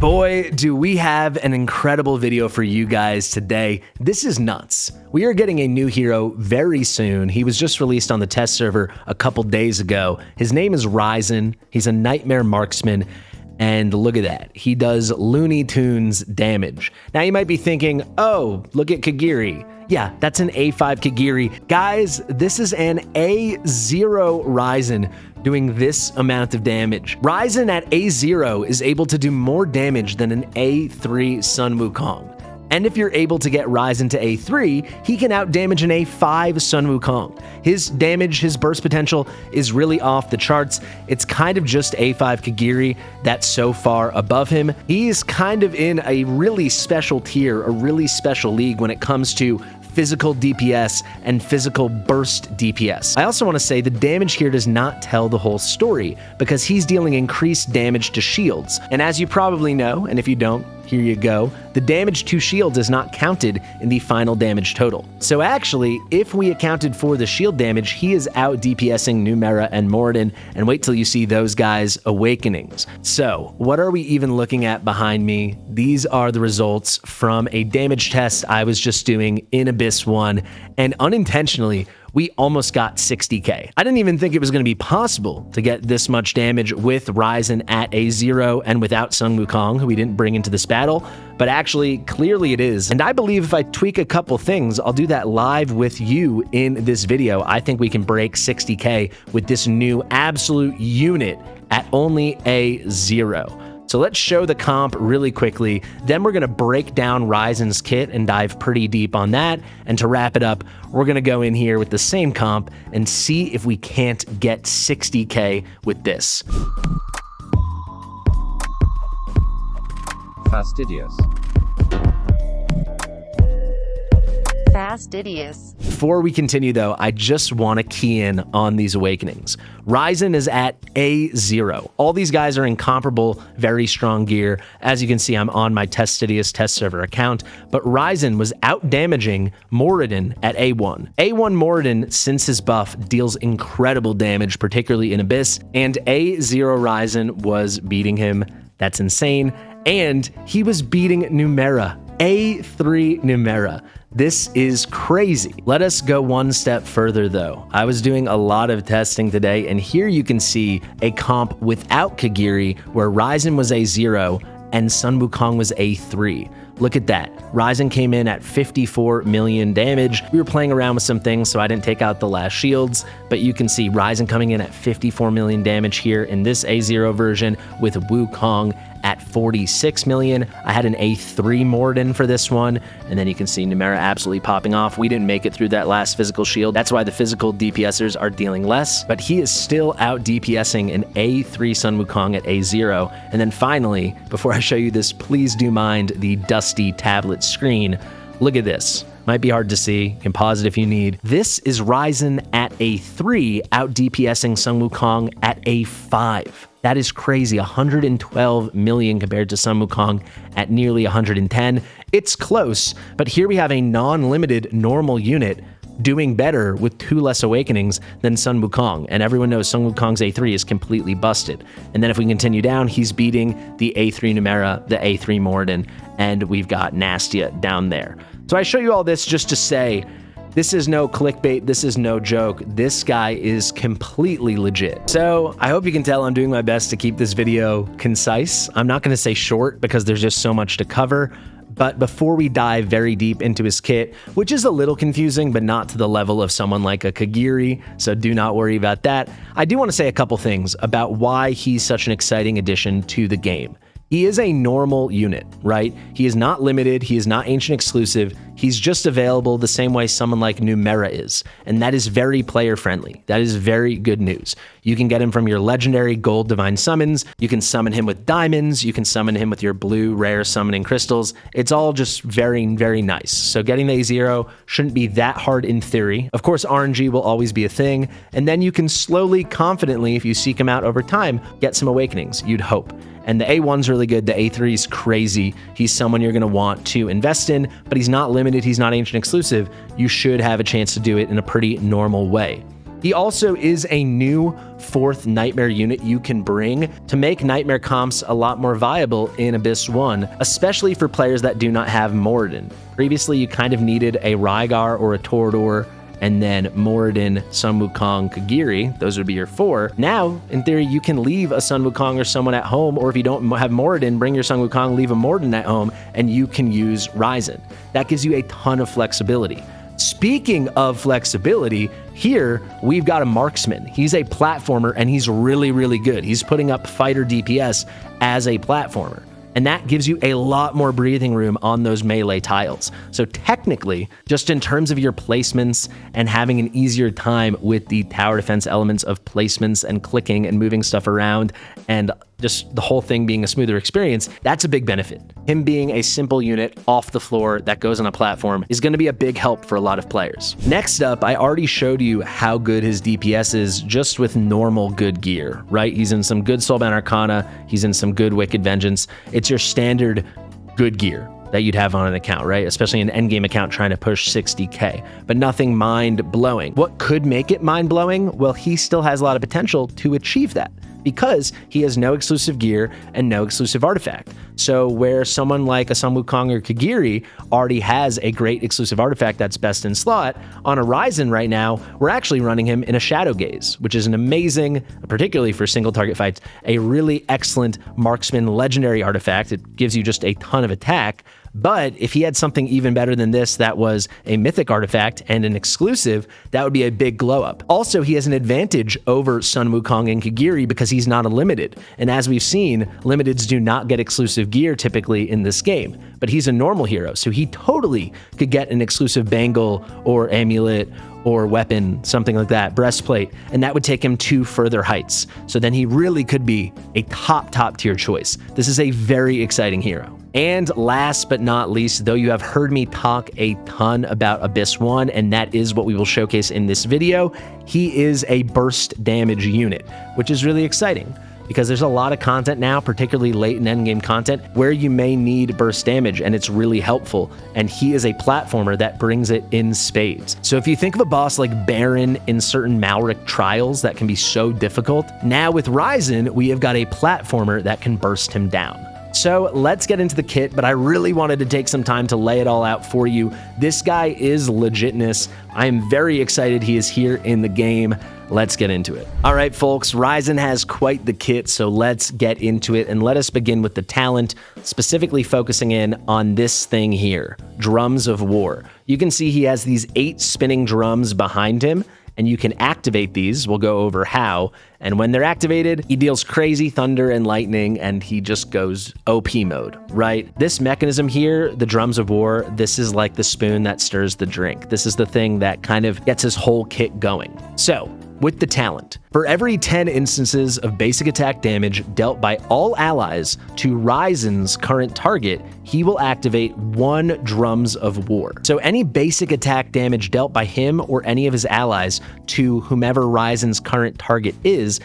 Boy, do we have an incredible video for you guys today. This is nuts. We are getting a new hero very soon. He was just released on the test server a couple days ago. His name is Raizan. He's a nightmare marksman. And look at that. He does Looney Tunes damage. Now you might be thinking, oh, look at Kagiri. Yeah, that's an A5 Kagiri. Guys, this is an A0 Raizan doing this amount of damage. Raizan at A0 is able to do more damage than an A3 Sun Wukong. And if you're able to get Raizan to A3, he can outdamage an A5 Sun Wukong. His damage, his burst potential is really off the charts. It's kind of just A5 Kagiri that's so far above him. He's kind of in a really special tier, a really special league when it comes to physical DPS and physical burst DPS. I also want to say the damage here does not tell the whole story because he's dealing increased damage to shields. And as you probably know, and if you don't, here you go, the damage to shields is not counted in the final damage total. So actually, if we accounted for the shield damage, he is out DPSing Numera and Moradin, and wait till you see those guys' awakenings. So what are we even looking at behind me? These are the results from a damage test I was just doing in Abyss 1, and unintentionally, we almost got 60k. I didn't even think it was going to be possible to get this much damage with Raizan at A0 and without Sun Wukong, who we didn't bring into this battle, but actually, clearly it is. And I believe if I tweak a couple things, I'll do that live with you in this video. I think we can break 60k with this new absolute unit at only A0. So let's show the comp really quickly. Then we're going to break down Raizan's kit and dive pretty deep on that. And to wrap it up, we're going to go in here with the same comp and see if we can't get 60k with this. Fastidious. Fastidious. Before we continue though, I just want to key in on these awakenings. Raizan is at A0. All these guys are in comparable, very strong gear. As you can see, I'm on my Fastidious test server account, but Raizan was out damaging Moradin at A1. A1 Moradin, since his buff, deals incredible damage, particularly in Abyss, and A0 Raizan was beating him. That's insane. And he was beating Numera, A3 Numera. This is crazy. Let us go one step further though. I was doing a lot of testing today, and here you can see a comp without Kagiri where Raizan was A0 and Sun Wukong was A3. Look at that. Raizan came in at 54 million damage. We were playing around with some things, so I didn't take out the last shields, but you can see Raizan coming in at 54 million damage here in this A0 version with Wukong at 46 million. I had an A3 Moradin for this one, and then you can see Numera absolutely popping off. We didn't make it through that last physical shield. That's why the physical DPSers are dealing less, but he is still out DPSing an A3 Sun Wukong at A0. And then finally, before I show you this, please do mind the dusty tablet screen. Look at this. Might be hard to see. You can pause it if you need. This is Raizan at A3 out DPSing Sun Wukong at A5. That is crazy, 112 million compared to Sun Wukong at nearly 110. It's close, but here we have a non-limited normal unit doing better with 2 less awakenings than Sun Wukong, and everyone knows Sun Wukong's A3 is completely busted. And then if we continue down, he's beating the A3 Numera, the A3 Moradin, and we've got Nastia down there. So I show you all this just to say, this is no clickbait, this is no joke, this guy is completely legit. So I hope you can tell I'm doing my best to keep this video concise. I'm not gonna say short because there's just so much to cover, but before we dive very deep into his kit, which is a little confusing, but not to the level of someone like a Kagiri, so do not worry about that, I do wanna say a couple things about why he's such an exciting addition to the game. He is a normal unit, right? He is not limited, he is not ancient exclusive, he's just available the same way someone like Numera is, and that is very player friendly. That is very good news. You can get him from your legendary gold divine summons, you can summon him with diamonds, you can summon him with your blue rare summoning crystals. It's all just very, very nice. So getting the A0 shouldn't be that hard in theory. Of course, RNG will always be a thing, and then you can slowly, confidently, if you seek him out over time, get some awakenings, you'd hope. And the A1's really good, the A3's crazy. He's someone you're gonna want to invest in, but he's not limited, he's not ancient exclusive. You should have a chance to do it in a pretty normal way. He also is a new 4th Nightmare unit you can bring to make Nightmare comps a lot more viable in Abyss 1, especially for players that do not have Moradin. Previously, you kind of needed a Rygar or a Torador, and then Moradin, Sun Wukong, Kagiri. Those would be your 4. Now, in theory, you can leave a Sun Wukong or someone at home, or if you don't have Moradin, bring your Sun Wukong, leave a Moradin at home, and you can use Raizan. That gives you a ton of flexibility. Speaking of flexibility, here we've got a marksman. He's a platformer, and he's really, really good. He's putting up fighter DPS as a platformer. And that gives you a lot more breathing room on those melee tiles. So technically, just in terms of your placements and having an easier time with the tower defense elements of placements and clicking and moving stuff around and just the whole thing being a smoother experience, that's a big benefit. Him being a simple unit off the floor that goes on a platform is going to be a big help for a lot of players. Next up, I already showed you how good his DPS is just with normal good gear, right? He's in some good Soulbound Arcana, he's in some good Wicked Vengeance. It's your standard good gear that you'd have on an account, right? Especially an endgame account trying to push 60K, but nothing mind-blowing. What could make it mind-blowing? Well, he still has a lot of potential to achieve that, because he has no exclusive gear and no exclusive artifact. So where someone like a Sun Wukong or Kagiri already has a great exclusive artifact that's best in slot, on a Raizan right now, we're actually running him in a Shadow Gaze, which is an amazing, particularly for single target fights, a really excellent marksman legendary artifact. It gives you just a ton of attack. But if he had something even better than this that was a mythic artifact and an exclusive, that would be a big glow up. Also, he has an advantage over Sun Wukong and Kagiri because he's not a limited. And as we've seen, limiteds do not get exclusive gear typically in this game. But he's a normal hero, so he totally could get an exclusive bangle or amulet or weapon, something like that, breastplate, and that would take him to further heights. So then he really could be a top tier choice. This is a very exciting hero. And last but not least, though you have heard me talk a ton about Abyss 1, and that is what we will showcase in this video, he is a burst damage unit, which is really exciting, because there's a lot of content now, particularly late in endgame content, where you may need burst damage, and it's really helpful, and he is a platformer that brings it in spades. So if you think of a boss like Baron in certain Malric trials that can be so difficult, now with Raizan, we have got a platformer that can burst him down. So let's get into the kit, but I really wanted to take some time to lay it all out for you. This guy is legitness. I am very excited he is here in the game. Let's get into it. All right, folks, Raizan has quite the kit, so let's get into it, and let us begin with the talent, specifically focusing in on this thing here, Drums of War. You can see he has these 8 spinning drums behind him, and you can activate these. We'll go over how. And when they're activated, he deals crazy thunder and lightning, and he just goes OP mode, right? This mechanism here, the Drums of War, this is like the spoon that stirs the drink. This is the thing that kind of gets his whole kit going. So, with the talent, for every 10 instances of basic attack damage dealt by all allies to Raizan's current target, he will activate 1 Drums of War. So any basic attack damage dealt by him or any of his allies to whomever Raizan's current target is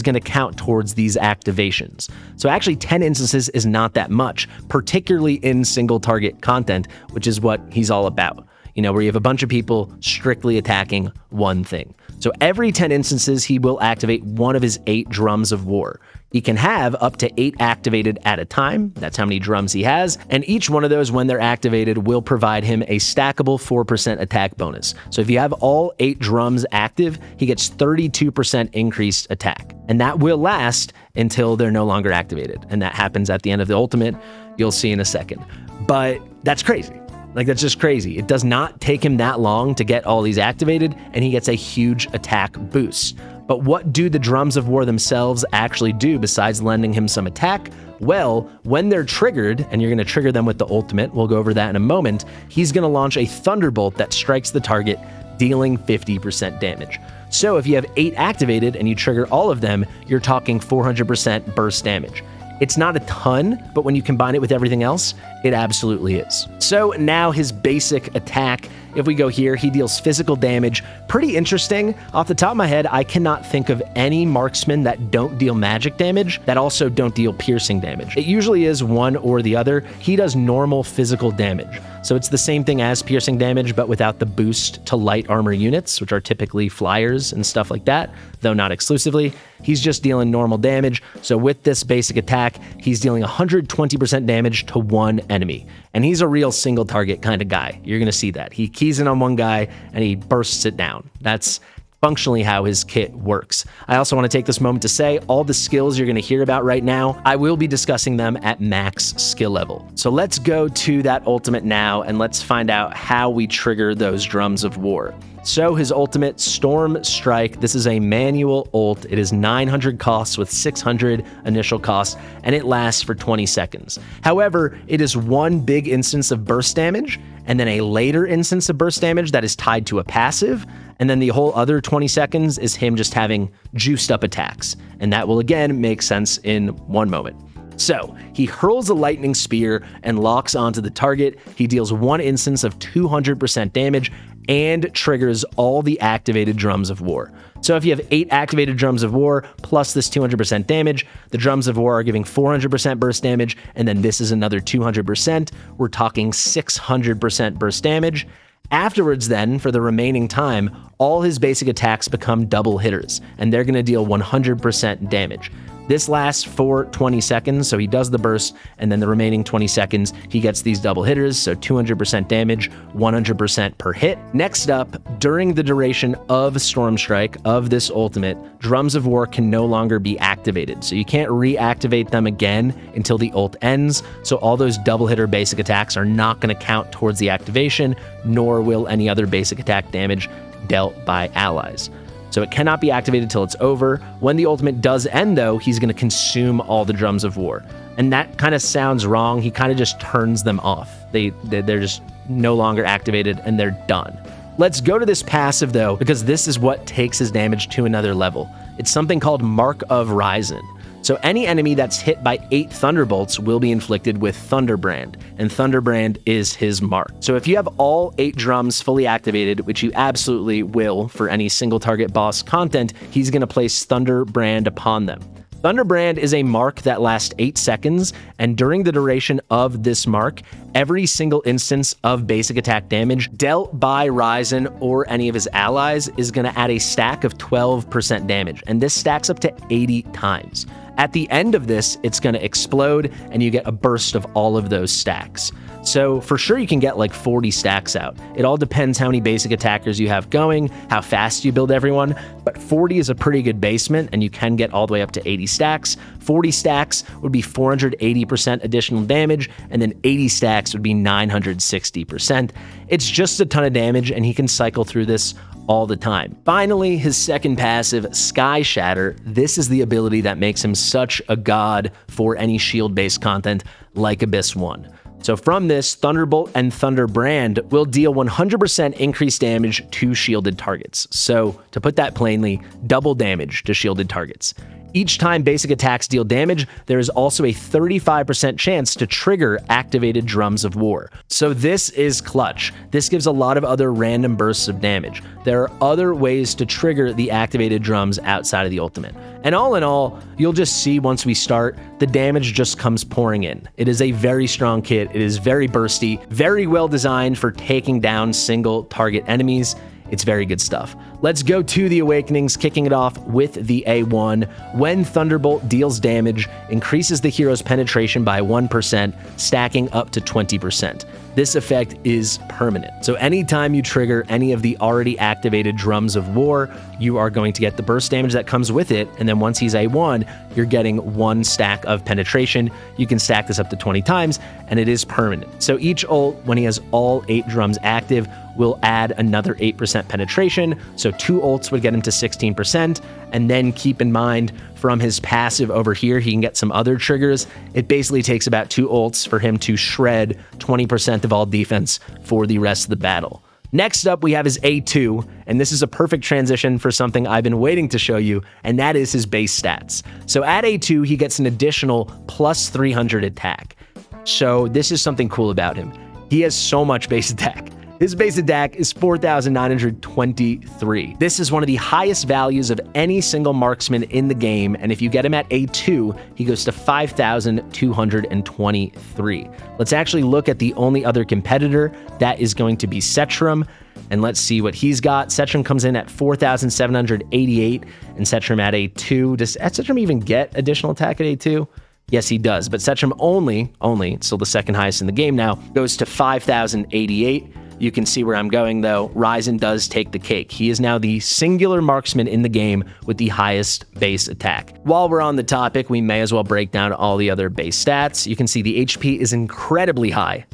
going to count towards these activations. So actually 10 instances is not that much, particularly in single target content, which is what he's all about. You know, where you have a bunch of people strictly attacking one thing. So every 10 instances, he will activate 1 of his 8 Drums of War. He can have up to 8 activated at a time. That's how many drums he has. And each one of those, when they're activated, will provide him a stackable 4% attack bonus. So if you have all 8 drums active, he gets 32% increased attack. And that will last until they're no longer activated. And that happens at the end of the ultimate. You'll see in a second. But that's crazy. Like, that's just crazy. It does not take him that long to get all these activated, and he gets a huge attack boost. But what do the Drums of War themselves actually do besides lending him some attack? Well, when they're triggered, and you're going to trigger them with the ultimate, we'll go over that in a moment, he's going to launch a Thunderbolt that strikes the target, dealing 50% damage. So if you have 8 activated and you trigger all of them, you're talking 400% burst damage. It's not a ton, but when you combine it with everything else, it absolutely is. So now his basic attack If we go here, he deals physical damage. Pretty interesting. Off the top of my head, I cannot think of any marksmen that don't deal magic damage that also don't deal piercing damage. It usually is one or the other. He does normal physical damage. So it's the same thing as piercing damage, but without the boost to light armor units, which are typically flyers and stuff like that, though not exclusively. He's just dealing normal damage. So with this basic attack, he's dealing 120% damage to one enemy. And he's a real single target kind of guy. You're going to see that. He keys in on one guy and he bursts it down. That's functionally how his kit works. I also want to take this moment to say all the skills you're going to hear about right now, I will be discussing them at max skill level. So let's go to that ultimate now and let's find out how we trigger those drums of war. So his ultimate, Storm Strike, this is a manual ult. It is 900 costs with 600 initial costs, and it lasts for 20 seconds. However, it is one big instance of burst damage, and then a later instance of burst damage that is tied to a passive, and then the whole other 20 seconds is him just having juiced up attacks. And that will again make sense in one moment. So he hurls a lightning spear and locks onto the target. He deals one instance of 200% damage and triggers all the activated drums of war. So if you have 8 activated drums of war plus this 200% damage, the drums of war are giving 400% burst damage, and then this is another 200%. We're talking 600% burst damage. Afterwards then, for the remaining time, all his basic attacks become double hitters, and they're going to deal 100% damage. This lasts for 20 seconds, so he does the burst, and then the remaining 20 seconds, he gets these double hitters, so 200% damage, 100% per hit. Next up, during the duration of Storm Strike, of this ultimate, Drums of War can no longer be activated, so you can't reactivate them again until the ult ends, so all those double hitter basic attacks are not going to count towards the activation, nor will any other basic attack damage dealt by allies. So it cannot be activated till it's over. When the ultimate does end, though, he's going to consume all the drums of war. And that kind of sounds wrong. He kind of just turns them off. They're just no longer activated and they're done. Let's go to this passive, though, because this is what takes his damage to another level. It's something called Mark of Raizan. So any enemy that's hit by 8 Thunderbolts will be inflicted with Thunderbrand, and Thunderbrand is his mark. So if you have all 8 drums fully activated, which you absolutely will for any single target boss content, he's going to place Thunderbrand upon them. Thunderbrand is a mark that lasts 8 seconds, and during the duration of this mark, every single instance of basic attack damage dealt by Raizan or any of his allies is going to add a stack of 12% damage, and this stacks up to 80 times. At the end of this, it's going to explode, and you get a burst of all of those stacks. So for sure you can get like 40 stacks out. It all depends how many basic attackers you have going, how fast you build everyone, but 40 is a pretty good basement, and you can get all the way up to 80 stacks. 40 stacks would be 480% additional damage, and then 80 stacks would be 960%. It's just a ton of damage, and he can cycle through this all the time. Finally, his second passive, Sky Shatter. This is the ability that makes him such a god for any shield-based content like Abyss 1. So from this, Thunderbolt and Thunderbrand will deal 100% increased damage to shielded targets. So to put that plainly, double damage to shielded targets. Each time basic attacks deal damage, there is also a 35% chance to trigger activated Drums of War. So this is clutch. This gives a lot of other random bursts of damage. There are other ways to trigger the activated drums outside of the ultimate. And all in all, you'll just see once we start, the damage just comes pouring in. It is a very strong kit. It is very bursty, very well designed for taking down single target enemies. It's very good stuff. Let's go to the Awakenings, kicking it off with the A1. When Thunderbolt deals damage, increases the hero's penetration by 1%, stacking up to 20%. This effect is permanent. So anytime you trigger any of the already activated Drums of War, you are going to get the burst damage that comes with it, and then once he's A1, you're getting 1 stack of penetration. You can stack this up to 20 times, and it is permanent. So each ult, when he has all 8 drums active, will add another 8% penetration, so 2 ults would get him to 16%, and then keep in mind, from his passive over here, he can get some other triggers. It basically takes about 2 ults for him to shred 20% of all defense for the rest of the battle. Next up, we have his A2, and this is a perfect transition for something I've been waiting to show you, and that is his base stats. So at A2, he gets an additional plus 300 attack. So this is something cool about him. He has so much base attack. His base attack is 4,923. This is one of the highest values of any single marksman in the game, and if you get him at A2, he goes to 5,223. Let's actually look at the only other competitor. That is going to be Setram, and let's see what he's got. Setram comes in at 4,788, and Setram at A2. Does Setram even get additional attack at A2? Yes, he does, but Setram only, it's still the second highest in the game now, goes to 5,088. You can see where I'm going, though. Raizan does take the cake. He is now the singular marksman in the game with the highest base attack. While we're on the topic, we may as well break down all the other base stats. You can see the HP is incredibly high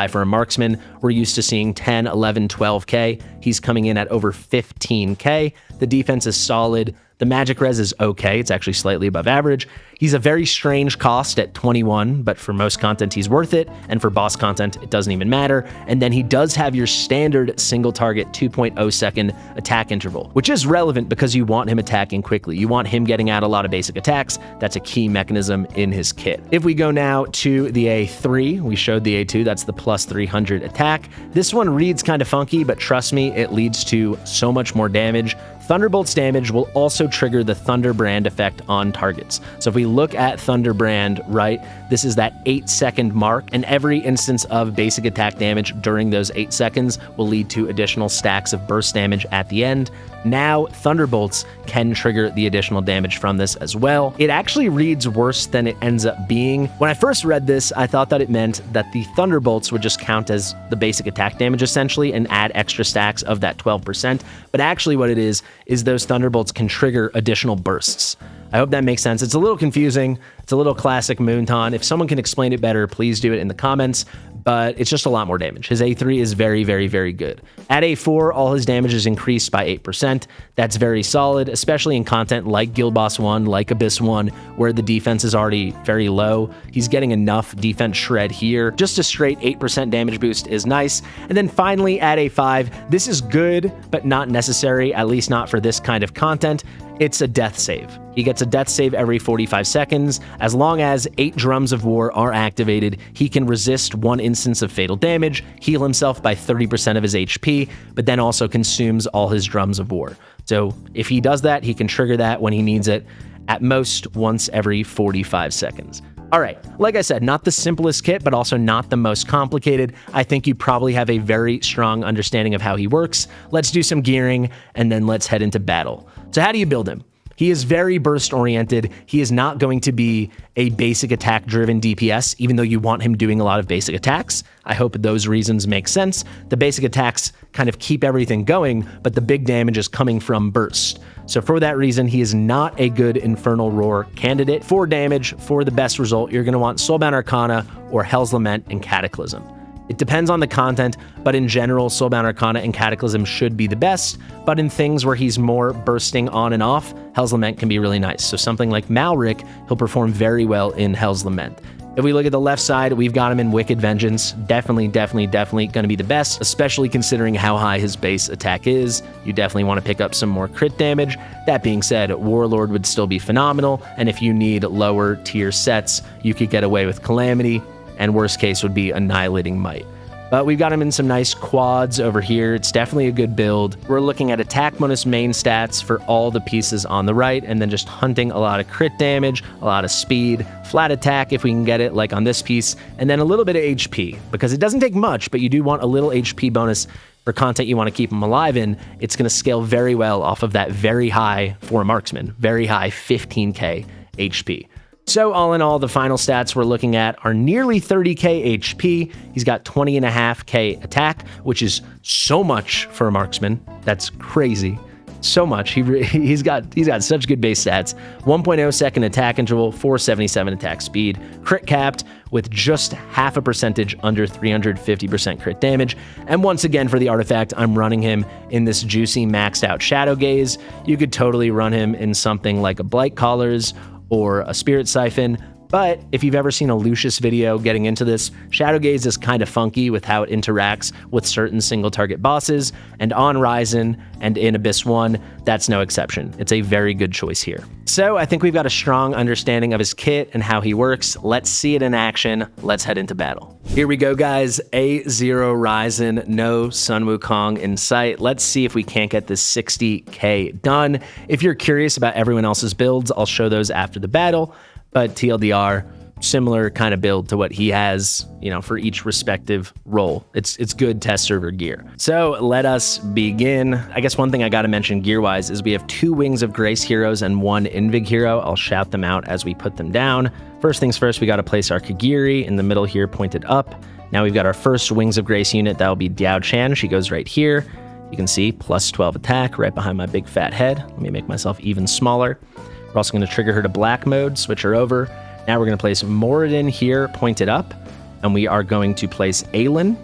for a marksman. We're used to seeing 10, 11, 12k. He's coming in at over 15k. The defense is solid. The magic res is okay. It's actually slightly above average. He's a very strange cost at 21, but for most content, he's worth it. And for boss content, it doesn't even matter. And then he does have your standard single target 2.0 second attack interval, which is relevant because you want him attacking quickly. You want him getting out a lot of basic attacks. That's a key mechanism in his kit. If we go now to the A3, we showed the A2, that's the plus 300 attack. This one reads kind of funky, but trust me, it leads to so much more damage. Thunderbolt's damage will also trigger the Thunderbrand effect on targets. So if we look at Thunderbrand, right, this is that 8-second mark, and every instance of basic attack damage during those 8 seconds will lead to additional stacks of burst damage at the end. Now, Thunderbolts can trigger the additional damage from this as well. It actually reads worse than it ends up being. When I first read this, I thought that it meant that the Thunderbolts would just count as the basic attack damage essentially and add extra stacks of that 12%. But actually what it is those Thunderbolts can trigger additional bursts. I hope that makes sense. It's a little confusing. It's a little classic Moonton. If someone can explain it better, please do it in the comments, but it's just a lot more damage. His A3 is very, very, very good. At A4, all his damage is increased by 8%. That's very solid, especially in content like Guild Boss 1, like Abyss 1, where the defense is already very low. He's getting enough defense shred here. Just a straight 8% damage boost is nice. And then finally at A5, this is good, but not necessary, at least not for this kind of content. It's a death save. He gets a death save every 45 seconds. As long as 8 Drums of War are activated, he can resist 1 instance of fatal damage, heal himself by 30% of his HP, but then also consumes all his Drums of War. So if he does that, he can trigger that when he needs it, at most once every 45 seconds. All right, like I said, not the simplest kit, but also not the most complicated. I think you probably have a very strong understanding of how he works. Let's do some gearing, and then let's head into battle. So how do you build him? He is very burst-oriented. He is not going to be a basic attack-driven DPS, even though you want him doing a lot of basic attacks. I hope those reasons make sense. The basic attacks kind of keep everything going, but the big damage is coming from burst. So for that reason, he is not a good Infernal Roar candidate. For damage, for the best result, you're going to want Soulbound Arcana or Hell's Lament and Cataclysm. It depends on the content, but in general, Soulbound Arcana and Cataclysm should be the best, but in things where he's more bursting on and off, Hell's Lament can be really nice. So something like Malric, he'll perform very well in Hell's Lament. If we look at the left side, we've got him in Wicked Vengeance. Definitely going to be the best, especially considering how high his base attack is. You definitely want to pick up some more crit damage. That being said, Warlord would still be phenomenal, and if you need lower tier sets, you could get away with Calamity, and worst case would be Annihilating Might. But we've got him in some nice quads over here. It's definitely a good build. We're looking at attack bonus main stats for all the pieces on the right, and then just hunting a lot of crit damage, a lot of speed, flat attack if we can get it, like on this piece, and then a little bit of HP, because it doesn't take much, but you do want a little HP bonus for content you want to keep him alive in. It's going to scale very well off of that very high, for a marksman, very high 15k HP. So all in all, the final stats we're looking at are nearly 30k HP. He's got 20.5k attack, which is so much for a marksman. That's crazy. So much. He's got such good base stats. 1.0 second attack interval, 477 attack speed, crit capped with just half a percentage under 350% crit damage. And once again, for the artifact, I'm running him in this juicy maxed out Shadow Gaze. You could totally run him in something like a Blight Collars or a Spirit Siphon, But if you've ever seen a Lucius video getting into this, Shadow Gaze is kind of funky with how it interacts with certain single target bosses, and on Raizan and in Abyss 1, that's no exception. It's a very good choice here. So I think we've got a strong understanding of his kit and how he works. Let's see it in action. Let's head into battle. Here we go, guys. A0 Raizan, no Sun Wukong in sight. Let's see if we can't get this 60k done. If you're curious about everyone else's builds, I'll show those after the battle. But TLDR, similar kind of build to what he has, you know, for each respective role. It's good test server gear. So let us begin. I guess one thing I got to mention gear-wise is we have 2 Wings of Grace heroes and 1 Invig hero. I'll shout them out as we put them down. First things first, we got to place our Kagiri in the middle here, pointed up. Now we've got our first Wings of Grace unit. That'll be Diao Chan. She goes right here. You can see plus 12 attack right behind my big fat head. Let me make myself even smaller. We're also going to trigger her to black mode, switch her over. Now we're going to place Moradin here, pointed up, and we are going to place Aelin.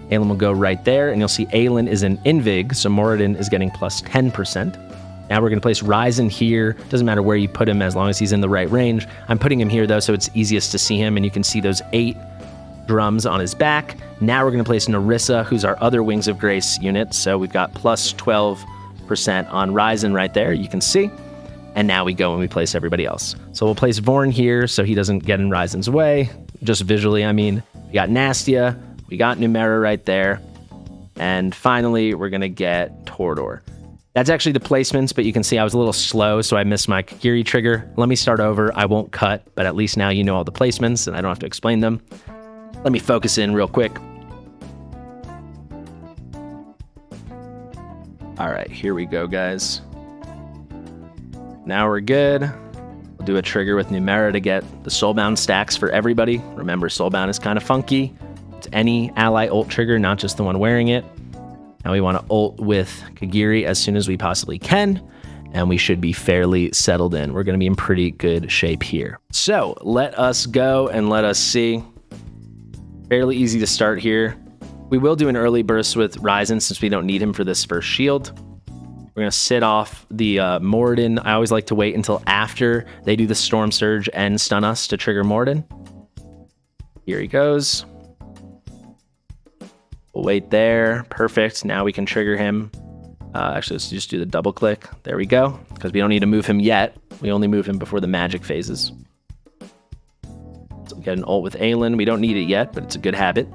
Aelin will go right there, and you'll see Aelin is an Invig, so Moradin is getting plus 10%. Now we're going to place Raizan here. Doesn't matter where you put him as long as he's in the right range. I'm putting him here, though, so it's easiest to see him, and you can see those 8 drums on his back. Now we're going to place Narissa, who's our other Wings of Grace unit, so we've got plus 12% on Raizan right there, you can see. And now we go and we place everybody else. So we'll place Vorn here so he doesn't get in Raizan's way. Just visually, I mean. We got Nastia. We got Numera right there. And finally, we're going to get Tordor. That's actually the placements, but you can see I was a little slow, so I missed my Kagiri trigger. Let me start over. I won't cut, but at least now you know all the placements, and I don't have to explain them. Let me focus in real quick. All right, here we go, guys. Now we're good. We'll do a trigger with Numera to get the Soulbound stacks for everybody. Remember, Soulbound is kind of funky. It's any ally ult trigger, not just the one wearing it. Now we want to ult with Kagiri as soon as we possibly can, and we should be fairly settled in. We're going to be in pretty good shape here. So let us go and let us see. Fairly easy to start here. We will do an early burst with Raizan since we don't need him for this first shield. We're going to sit off the Moradin. I always like to wait until after they do the Storm Surge and stun us to trigger Moradin. Here he goes. We'll wait there. Perfect. Now we can trigger him. Actually, let's just do the double click. There we go. Because we don't need to move him yet. We only move him before the magic phases. So we get an ult with Aelin. We don't need it yet, but it's a good habit.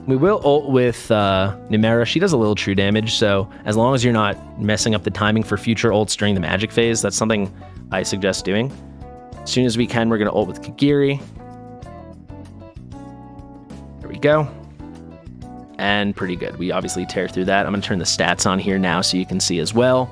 We will ult with Numera. She does a little true damage, so as long as you're not messing up the timing for future ults during the magic phase, that's something I suggest doing. As soon as we can, we're going to ult with Kagiri. There we go. And pretty good. We obviously tear through that. I'm going to turn the stats on here now so you can see as well.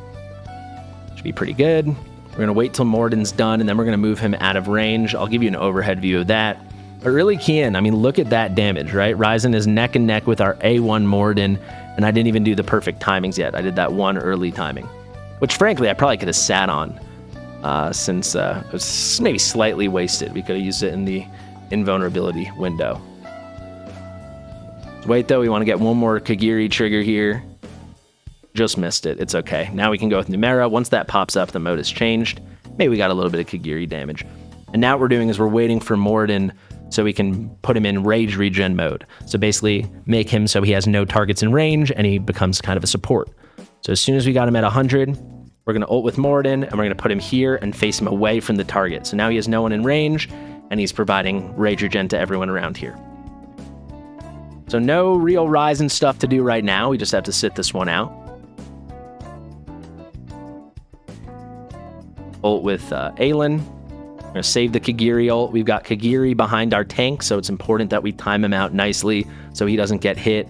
Should be pretty good. We're going to wait till Moradin's done, and then we're going to move him out of range. I'll give you an overhead view of that. But really key in, I mean, look at that damage, right? Raizan is neck and neck with our A1 Moradin, and I didn't even do the perfect timings yet. I did that one early timing, which frankly, I probably could have sat on since it was maybe slightly wasted. We could have used it in the invulnerability window. Wait though, we want to get one more Kagiri trigger here. Just missed it, it's okay. Now we can go with Numera. Once that pops up, the mode has changed. Maybe we got a little bit of Kagiri damage. And now what we're doing is we're waiting for Moradin so we can put him in rage regen mode. So basically make him so he has no targets in range and he becomes kind of a support. So as soon as we got him at 100, we're going to ult with Moradin and we're going to put him here and face him away from the target. So now he has no one in range and he's providing rage regen to everyone around here. So no real Raizan stuff to do right now. We just have to sit this one out. Ult with Aelin. We're going to save the Kagiri ult. We've got Kagiri behind our tank, so it's important that we time him out nicely so he doesn't get hit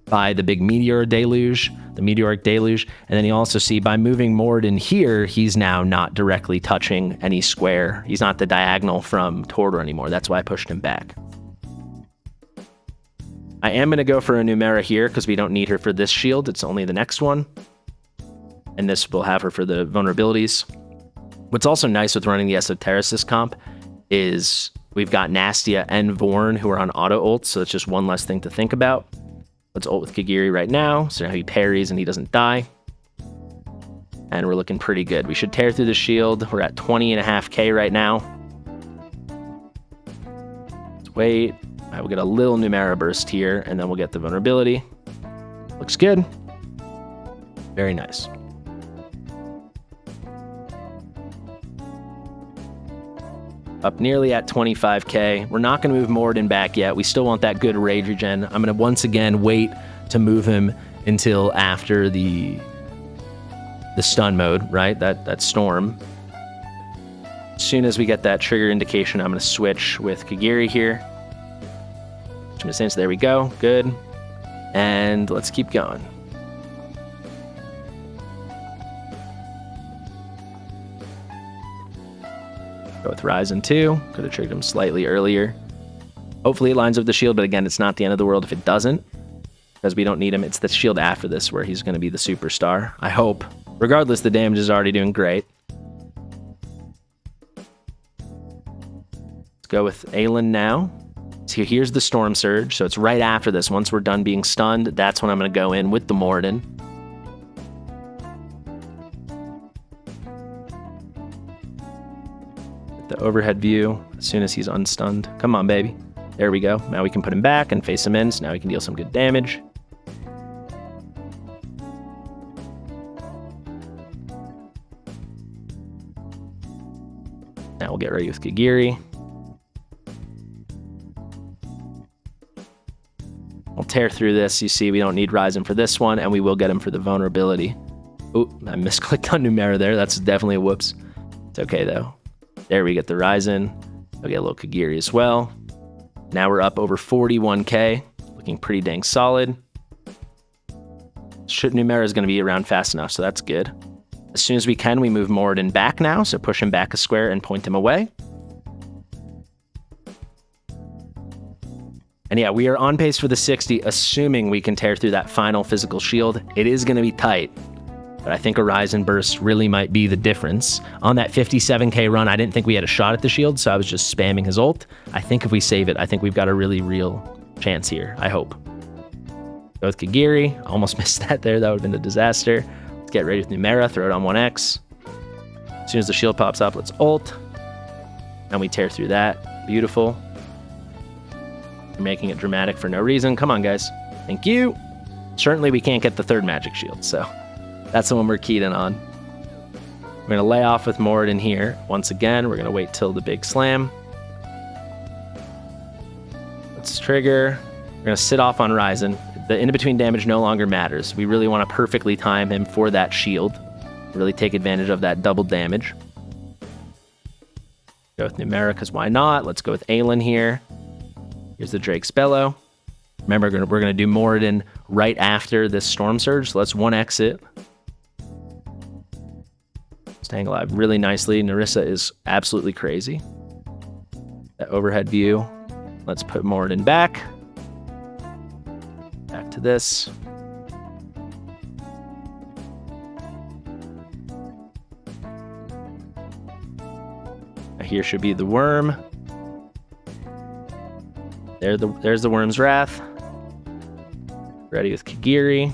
by the big meteor deluge, the meteoric deluge. And then you also see by moving Moradin here, he's now not directly touching any square. He's not the diagonal from Tordor anymore. That's why I pushed him back. I am going to go for a Numera here because we don't need her for this shield. It's only the next one. And this will have her for the vulnerabilities. What's also nice with running the Esotericist comp is we've got Nastia and Vorn who are on auto ult, so it's just one less thing to think about. Let's ult with Kagiri right now, so now he parries and he doesn't die. and we're looking pretty good. We should tear through the shield. We're at 20.5k right now. Let's wait. We'll get a little Numera burst here, and then we'll get the vulnerability. Looks good. Very nice. Up nearly at 25k. We're not going to move Moradin back yet. We still want that good rage regen. I'm going to once again wait to move him until after the stun mode, right? That storm. As soon as we get that trigger indication, I'm going to switch with Kagiri here. So there we go. Good. And let's keep going. Go with Raizan 2. Could have triggered him slightly earlier. Hopefully it lines up with the shield, but again, it's not the end of the world if it doesn't, because we don't need him. It's the shield after this where he's going to be the superstar, I hope. Regardless, the damage is already doing great. Let's go with Aelin now. So here's the Storm Surge, so it's right after this. Once we're done being stunned, that's when I'm going to go in with the Moradin. The overhead view as soon as he's unstunned. Come on, baby. There we go. Now we can put him back and face him in, so now we can deal some good damage. Now we'll get ready with Kagiri. We'll tear through this. You see, we don't need Raizan for this one, and we will get him for the vulnerability. Ooh, I misclicked on Numera there. That's definitely a whoops. It's okay, though. There we get the Raizan. We'll get a little Kagiri as well. Now we're up over 41k. Looking pretty dang solid. Numera is going to be around fast enough, so that's good. As soon as we can, we move Moradin back now, so push him back a square and point him away. And yeah, we are on pace for the 60, assuming we can tear through that final physical shield. It is going to be tight, but I think a Raizan burst really might be the difference. On that 57k run, I didn't think we had a shot at the shield, so I was just spamming his ult. I think if we save it, I think we've got a really real chance here, I hope. Go with Kagiri. Almost missed that there. That would have been a disaster. Let's get ready with Numera. Throw it on 1x. As soon as the shield pops up, let's ult. And we tear through that. Beautiful. You're making it dramatic for no reason. Come on, guys. Thank you. Certainly we can't get the third magic shield, so that's the one we're keyed in on. We're going to lay off with Moradin here. Once again, we're going to wait till the big slam. Let's trigger. We're going to sit off on Raizan. The in-between damage no longer matters. We really want to perfectly time him for that shield. Really take advantage of that double damage. Go with Numera, because why not? Let's go with Aelin here. Here's the Drake's Bellow. Remember, we're going to do Moradin right after this Storm Surge, so let's 1x it. Staying alive really nicely. Narissa is absolutely crazy. That overhead view. Let's put Moradin back. Back to this. Here should be the worm. There's the Worm's Wrath. Ready with Kagiri.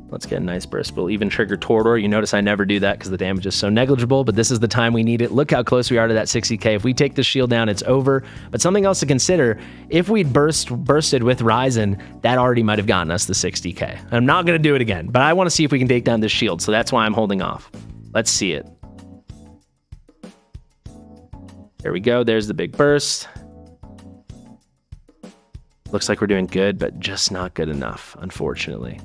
Let's get a nice burst. We'll even trigger Tordor. You notice I never do that because the damage is so negligible, but this is the time we need it. Look how close we are to that 60k. If we take the shield down, it's over. But something else to consider, if we'd bursted with Raizan, that already might have gotten us the 60k. I'm not going to do it again, but I want to see if we can take down this shield, so that's why I'm holding off. Let's see it. There we go. There's the big burst. Looks like we're doing good, but just not good enough, unfortunately.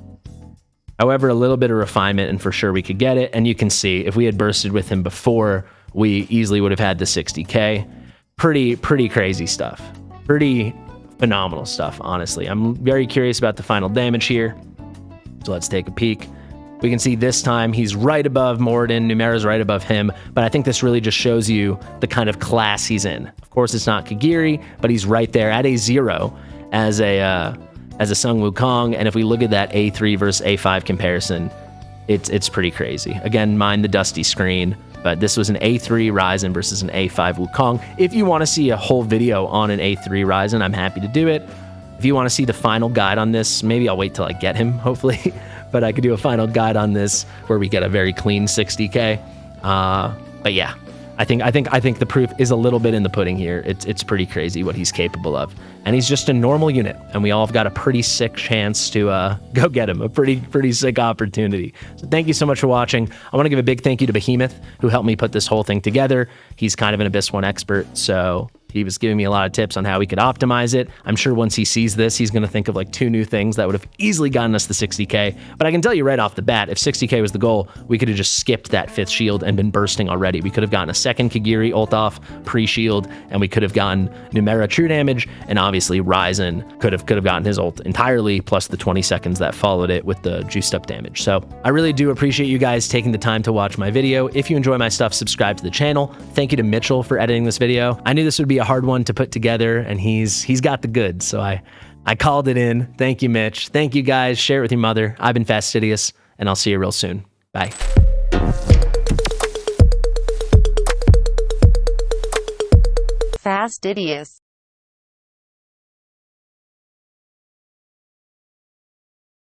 However, a little bit of refinement, and for sure we could get it. And you can see, if we had bursted with him before, we easily would have had the 60k. Pretty crazy stuff. Pretty phenomenal stuff, honestly. I'm very curious about the final damage here. So let's take a peek. We can see this time he's right above Moradin. Numera's right above him. But I think this really just shows you the kind of class he's in. Of course, it's not Kagiri, but he's right there at a 0 as a Sung Wukong. And if we look at that A3 versus A5 comparison, it's pretty crazy. Again, mind the dusty screen, but this was an A3 Raizan versus an A5 Wukong. If you want to see a whole video on an A3 Raizan, I'm happy to do it. If you want to see the final guide on this, maybe I'll wait till I get him, hopefully. but I could do a final guide on this where we get a very clean 60K. But yeah, I think the proof is a little bit in the pudding here. It's pretty crazy what he's capable of. And he's just a normal unit, and we all have got a pretty sick chance to go get him, a pretty sick opportunity. So thank you so much for watching. I want to give a big thank you to Behemoth, who helped me put this whole thing together. He's kind of an Abyss 1 expert, so he was giving me a lot of tips on how we could optimize it. I'm sure once he sees this, he's going to think of like 2 new things that would have easily gotten us the 60K. But I can tell you right off the bat, if 60K was the goal, we could have just skipped that 5th shield and been bursting already. We could have gotten a 2nd Kagiri ult off pre-shield, and we could have gotten Numera true damage, and obviously Raizan could have gotten his ult entirely, plus the 20 seconds that followed it with the juiced up damage. So I really do appreciate you guys taking the time to watch my video. If you enjoy my stuff, subscribe to the channel. Thank you to Mitchell for editing this video. I knew this would be a hard one to put together, and he's got the goods, so I called it in. Thank you, Mitch. Thank you, guys. Share it with your mother. I've been Fastidious, and I'll see you real soon. Bye. Fastidious.